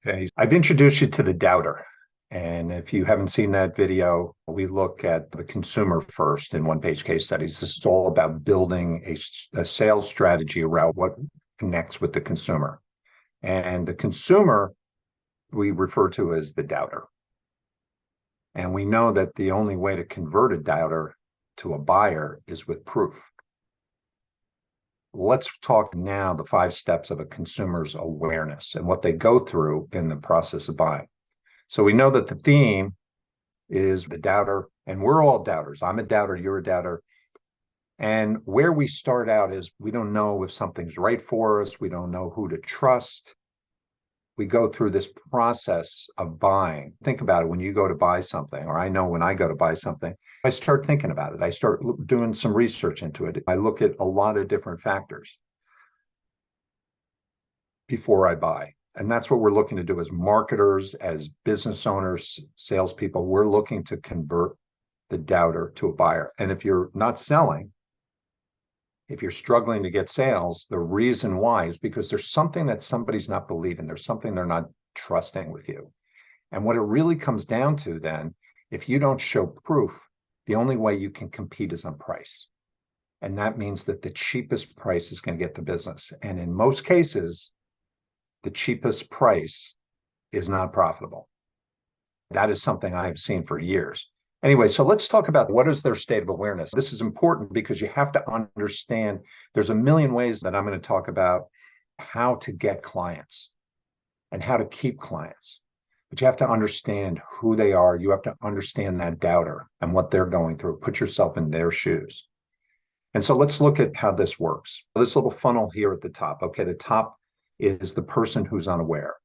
Okay, I've introduced you to the doubter. And if you haven't seen that video, we look at the consumer first in one-page case studies. This is all about building a sales strategy around what connects with the consumer. And the consumer we refer to as the doubter. And we know that the only way to convert a doubter to a buyer is with proof. Let's talk now the 5 steps of a consumer's awareness and what they go through in the process of buying. So we know that the theme is the doubter, and we're all doubters. I'm a doubter, you're a doubter. And where we start out is we don't know if something's right for us. We don't know who to trust. We go through this process of buying. Think about it when you go to buy something, or I know when I go to buy something, I start thinking about it. I start doing some research into it. I look at a lot of different factors before I buy. And that's what we're looking to do as marketers, as business owners, salespeople. We're looking to convert the doubter to a buyer. And if you're not selling, if you're struggling to get sales, the reason why is because there's something that somebody's not believing. There's something they're not trusting with you. And what it really comes down to then, if you don't show proof, the only way you can compete is on price. And that means that the cheapest price is going to get the business. And in most cases, the cheapest price is not profitable. That is something I have seen for years. Anyway, so let's talk about what is their state of awareness. This is important because you have to understand there's a million ways that I'm going to talk about how to get clients and how to keep clients. But you have to understand who they are. You have to understand that doubter and what they're going through. Put yourself in their shoes. And so let's look at how this works. This little funnel here at the top. Okay, the top is the person who's unaware.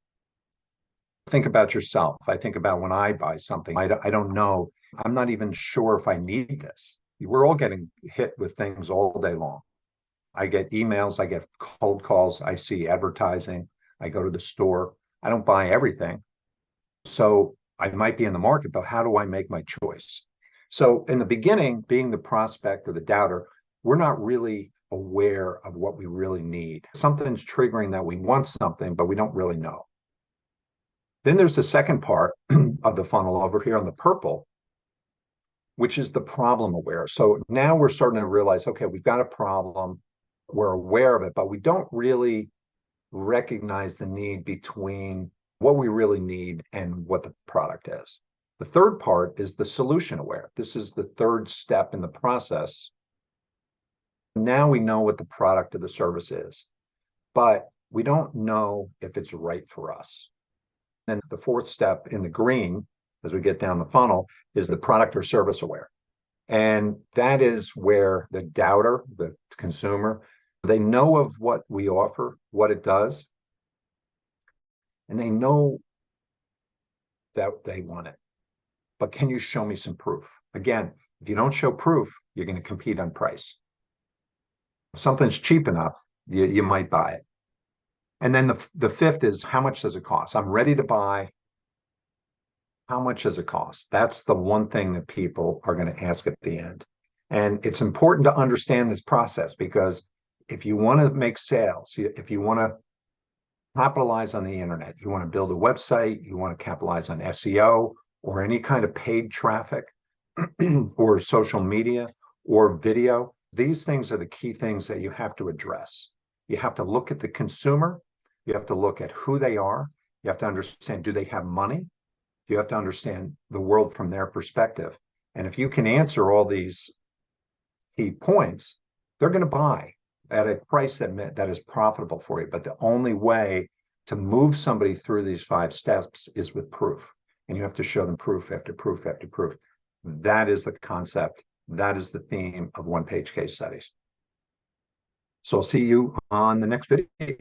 Think about yourself. I think about when I buy something, I don't know. I'm not even sure if I need this. We're all getting hit with things all day long. I get emails, I get cold calls, I see advertising, I go to the store. I don't buy everything. So I might be in the market, but how do I make my choice? So in the beginning, being the prospect or the doubter, we're not really aware of what we really need. Something's triggering that we want something, but we don't really know. Then there's the second part of the funnel over here on the purple, which is the problem aware. So now we're starting to realize, okay, we've got a problem, we're aware of it, but we don't really recognize the need between what we really need and what the product is. The third part is the solution aware. This is the third step in the process. Now we know what the product or the service is, but we don't know if it's right for us. And the fourth step in the green, as we get down the funnel, is the product or service aware. And that is where the doubter, the consumer, they know of what we offer, what it does, and they know that they want it. But can you show me some proof? Again, if you don't show proof, you're going to compete on price. If something's cheap enough, you might buy it. And then the fifth is, how much does it cost? I'm ready to buy. How much does it cost? That's the one thing that people are going to ask at the end. And it's important to understand this process, because if you want to make sales, if you want to capitalize on the internet, you want to build a website, you want to capitalize on SEO or any kind of paid traffic or social media or video, these things are the key things that you have to address. You have to look at the consumer. You have to look at who they are. You have to understand, do they have money? You have to understand the world from their perspective. And if you can answer all these key points, they're going to buy at a price that is profitable for you. But the only way to move somebody through these 5 steps is with proof. And you have to show them proof after proof after proof. That is the concept. That is the theme of one-page case studies. So I'll see you on the next video.